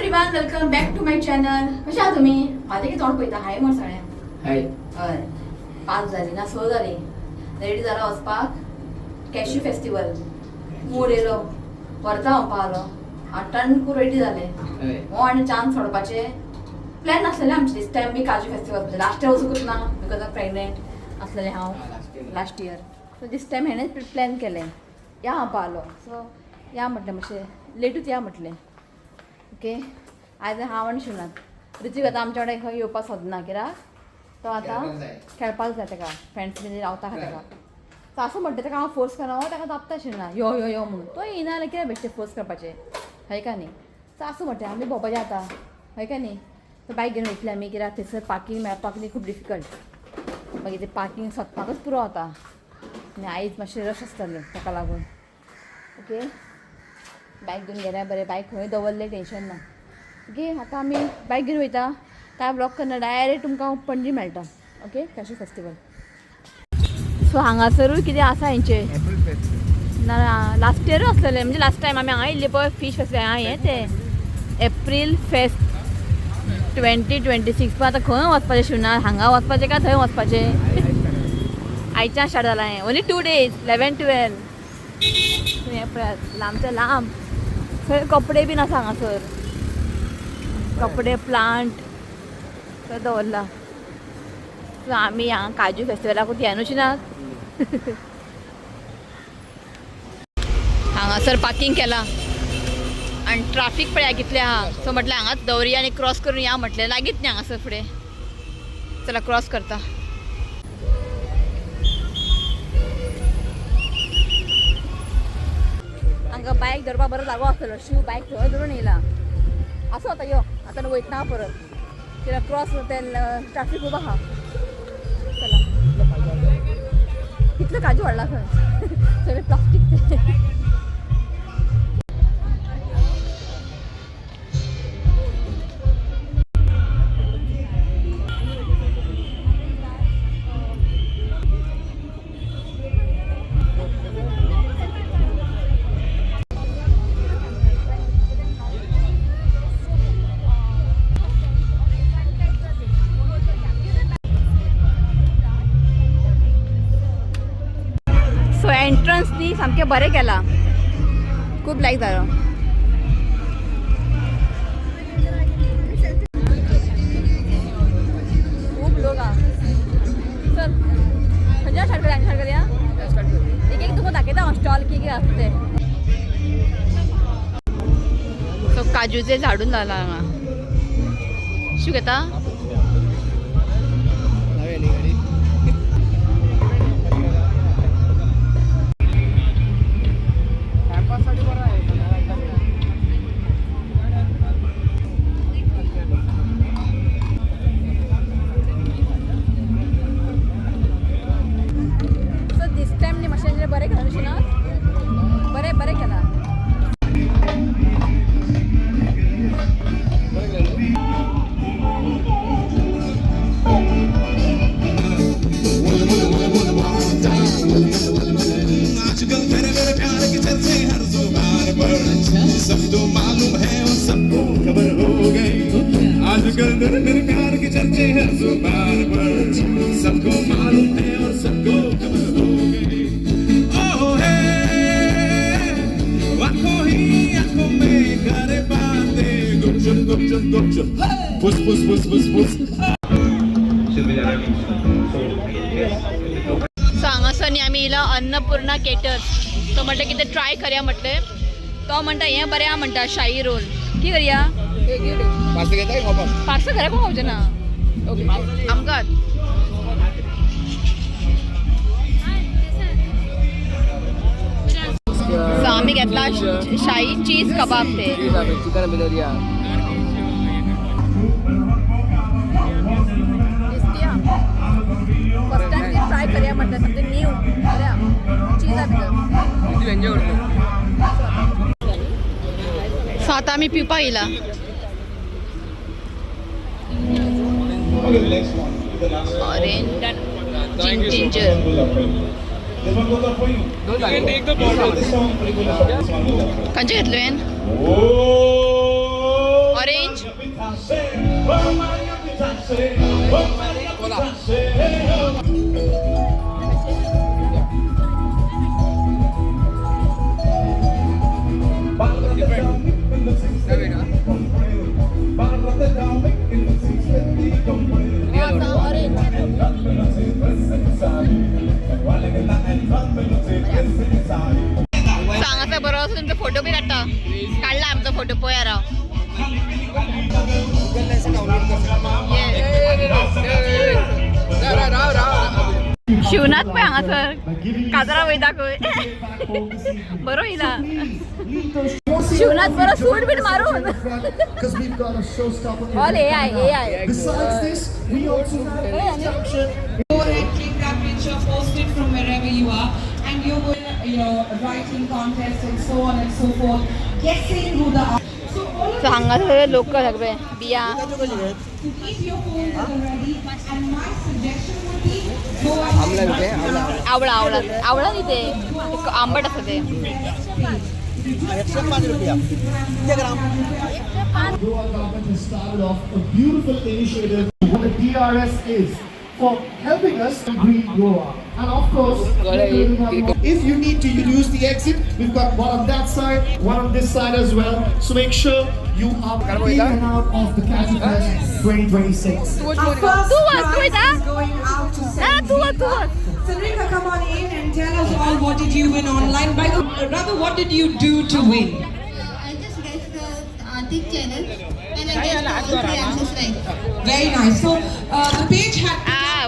Everyone welcome back to my channel. कशा आहात तुम्ही? माझे किती तोंड पळयता हाय म्हण सगळ्या. हाय. हय 5 जाली ना 6 जाली. रेडी जाला वचपाक कॅशू फेस्टिवल. मूड येयलो व्हरता हांव पावलो. 8 रेडी जाले. हो आनी चान्स सोडपाचे प्लॅन नासलेले आमचे दिस टायम बी काजू फेस्टिवल म्हणजे लास्ट इयर वचूंकूच ना बिकॉज ऑफ प्रेग्नेंट आसलेले हांव last year. So this time हेणेच प्लॅन केलें या हांव पावलो. सो या म्हटलें मातशें लेटूच या म्हटलें. ओके आयज हांव आनी शिवनाथ ऋतीक आतां आमच्या कडेन खंय येवपाक सोदना कित्याक तो आतां खेळपाक जाय तेका फ्रेंड्स बी रावता तेका. सो असं म्हणटा तेका हांव फोर्स करना तेका दापता आशिल्ना यो यो यो म्हणून तो येयना जाल्यार कित्याक बेश्टें फोर्स करपाचें हय का न्ही. सो असं म्हणटा आमी भोंवपाचें आतां हय का न्ही. सो बायक घेवन वयतले आमी कित्याक थंयसर पार्किंग मेळपाक न्ही खूब डिफिकल्ट मागीर तें पार्किंग सोदपाकच पुरो जाता आनी आयज मातशें रश आसतलें ताका लागून. ओके बायक घेवन गेल्यार बरें बायक खंय दवरलें टेंशन ना. ओके आतां आमी बायक घेवन वयता कांय ब्लॉक करना डायरेक्ट तुमकां पणजी मेळटा. Okay cashew festival. सो हांगासरूय कितें आसा हेंचें ना लास्ट इयरूय आसलेलें म्हणजे लास्ट टायम आमी हांगा येयल्ले पळय फीश फेस्टिवल हें तें एप्रील फेस्ट 2026. पूण आतां खंय वचपाचें शिवना हांगा वचपाचें काय थंय वचपाचें. आयच्यान स्टार्ट जालां हें ओन्ली 2 days 11-12. हें पळयात लांबचे लांब थंय कपडे बीन आसा हांगासर कपडे प्लांट थंय दवरला. सो आमी हांगा काजू फेस्टिवलाकूच येनूच नात. हांगासर पार्किंग केलां आनी ट्राफीक पळया कितलें आहा. सो म्हटलें हांगाच दवरया आनी क्रॉस करून या म्हटलें लागीत न्ही हांगासर फुडें. चला क्रॉस करता. हांगा बायक धरपाक बरो जागो आसतलो शू बायक थंय धरून येयला असो आतां यो आतां वयतना परत कित्याक क्रॉस तें ट्राफीक खूब आहा. चला कितलो काजू हाडला थंय सगळें प्लास्टीक ते. सो एंट्रन्स न्ही सामकें बरें केलां खूब लायक जालो. खूब लोक आहा. चल खंयच्या स्टार्ट करया स्टार्ट करया एक एक तुका दाखयता हांव स्टॉल कितें आसा तें. सो काजूचे झाडून जाला हांगा शू घेता. बरें केला न्ही ना बरें बरें केला. आजकल मेरे मेरे प्यार की चर्चे हर जुबान पर सबको मालूम है और सबको खबर हो गई. आजकल मेरे मेरे प्यार की चर्चे हर जुबान पर सबको मालूम है और सबको खबर हो गई. ओ है आंखों ही आंखों में करे बातें गुपचुप गुपचुप गुपचुप पुस पुस पुस पुस पुस. सो हांगासर न्ही आमी येयला अन्नपूर्णा केटर्स. तो म्हणटा कितें ट्राय करया म्हटलें. तो म्हणटा हें बरें आहा म्हणटा शाही रोल कितें करया पार्सल घरा कोण खावचें ना आमकां. सो आमी घेतला शाही चीज कबाब ते. चिकन बिरयानी फर्स्ट टायम ती ट्राय करया म्हटलें समथींग न्यू करया चीज भितर. एन्जॉय करतो. सो आतां आमी पिवपाक येयला. Orange ginger. खंयचे घेतले ऑरेंज सांगायचं बरोबर तुमचा फोटो बी काढला आमचा फोटो पोया राव शिवनाथ पण हांगासर काजरा वय दाखय बरो हिला शिवनाथ बरो सूट बीट मारून all AI Besides this, we also have an instruction. Go ahead, click that picture, post it from wherever you are, and you're going to, writing contest and so on and so forth, guessing who the so all of सो हांगासर लोक सगळे बिया keep your phone at the ready, and my suggestion would be go ahead. आवळा आवळा आवळा नाही ते आंबट असतं ते Goa government has started off a beautiful initiative. What the DRS is for helping us to green Goa. And of course, if you need to use the exit, we've got one on that side, one on this side as well. So make sure you are in and out of the Cashew Fest 2026. Our first Tuwa, prize tuwa. is going out to tuwa. Sarika, come on in and tell us all what did you win online. By the rather, what did you do to win? I just guessed the Aartik channel and I guessed all three answers right. Very nice. So the page had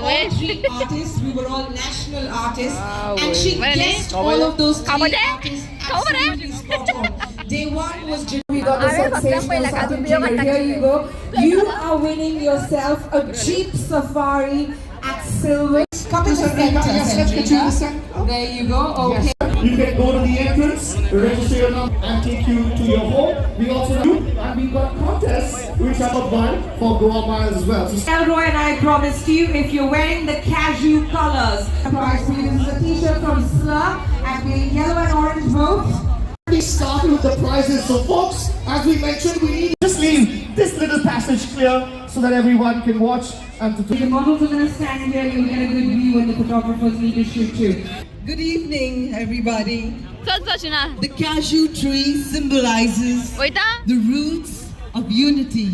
all wait. three artists. We were all national artists, and she Wait. guessed all of those three Kabade? artists Kabade? absolutely spot on. Day one was we I got the will sensational पहिला का Satin video Jewel. Here you go. You are winning yourself a Jeep Safari at Silver. Come to the center, Yes, let's get you to the Centrica. center. There you go. Okay. You can go to the entrance, register your number, and take you to your home. We also do, and we've got contests which are one for Goa Miles as well. So Elroy and I promised you if you're wearing the cashew colors. Prize for you. This is a t-shirt from Slur and we're yellow and orange both. we started with the prizes. So folks, as we mentioned, we need to just leave this little passage clear so that everyone can watch and to The models are going to stand here. You'll get a good view and the photographers need to shoot too. Good evening, everybody. चल सचिना The cashew tree symbolizes वयता the roots of unity.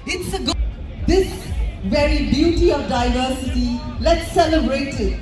It's a this very beauty of diversity. Let's celebrate it.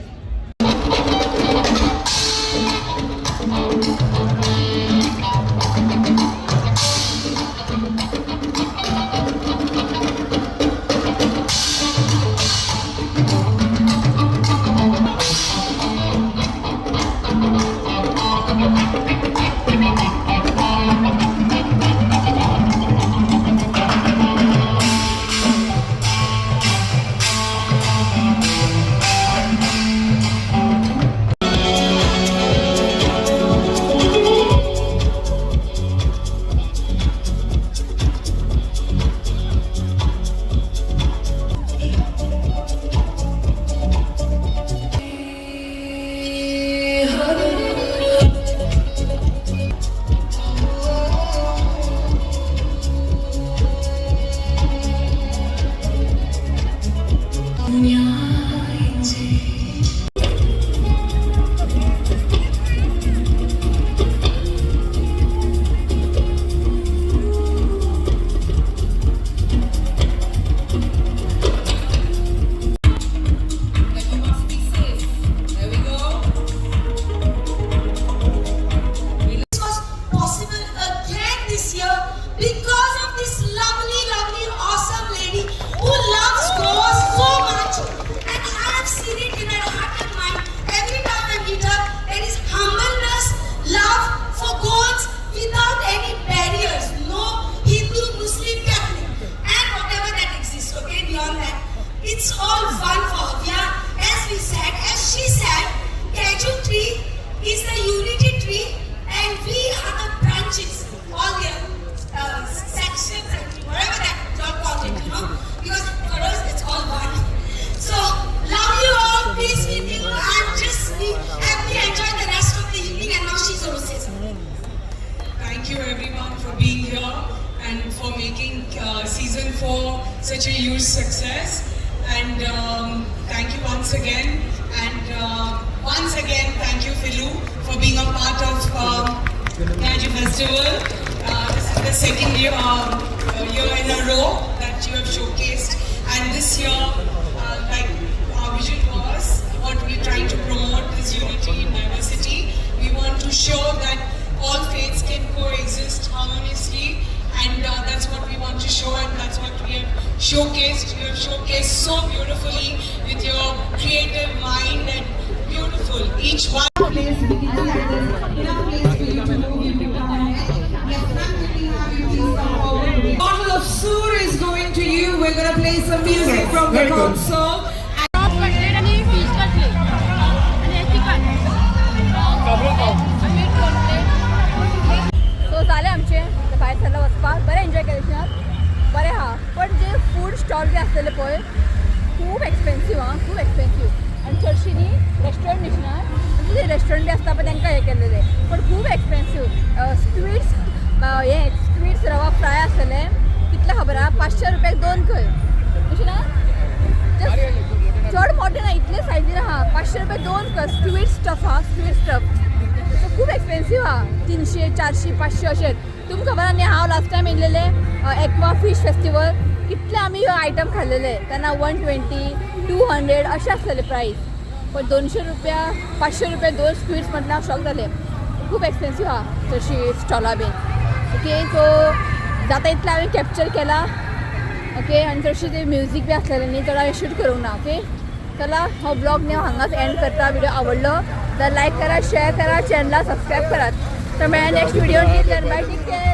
again. And once again, thank you, Philu, for being a part of Kaji Festival. This is the second year in a row that you have showcased. And this year, like our vision was, what we're trying to promote is unity in diversity. We want to show that all faiths can coexist harmoniously, and that's what we want to show, and that's what we have showcased. You have showcased so beautifully with your creative mind, and beautiful each one. place to be enough place for you to move, you to come ahead. Let's practically have you please come forward. Bottle of Sur is going to you. We're going to play some music from the console. सो झाले आमचे भायर सरला वचपाक बरें enjoy केलें बरें हा पण जे food stall B आसलेले पळय खूब एक्सपेन्सीव खूब एक्सपेन्सीव आनी चडशीं न्ही रेस्टॉरंट दिसणार म्हणजे जे रेस्टॉरंट बी आसता पळय तांकां हे केल्लेले पण खूब एक्सपेन्सीव स्वीट्स रवा फ्राय आसलेले कितले खबर आहा 500 रुपयाक 2 खंय अशें ना चड मोठे ना इतले सायजीन आहा 500 रुपया 2 खंय स्वीट स्टफ खूब एक्सपेन्सीव हा 300 400 500 अशें तुमकां खबर आहा न्ही हांव लास्ट टायम येयलेले एक्वा फीश फेस्टिवल कितले आमी ह्यो आयटम खाल्लेले तेन्ना 120 200 अशें आसलेले प्रायस पण 200 रुपया 500 रुपया 2 स्वीट्स म्हटल्यार हांव शॉक जालें खूब एक्सपेन्सीव हा तशी स्टॉलां बीन ओके सो जाता इतलें हांवें कॅप्चर केला ओके आनी चडशी ते म्युजीक बी आसलेलें न्ही चड हांवें शूट करूंक ना ओके चला हो ब्लॉग न्ही हांव हांगाच एंड करता व्हिडिओ आवडलो तर लाईक करा शेअर करा चॅनलला सबस्क्राईब करा तर मेळ्या next video bye take care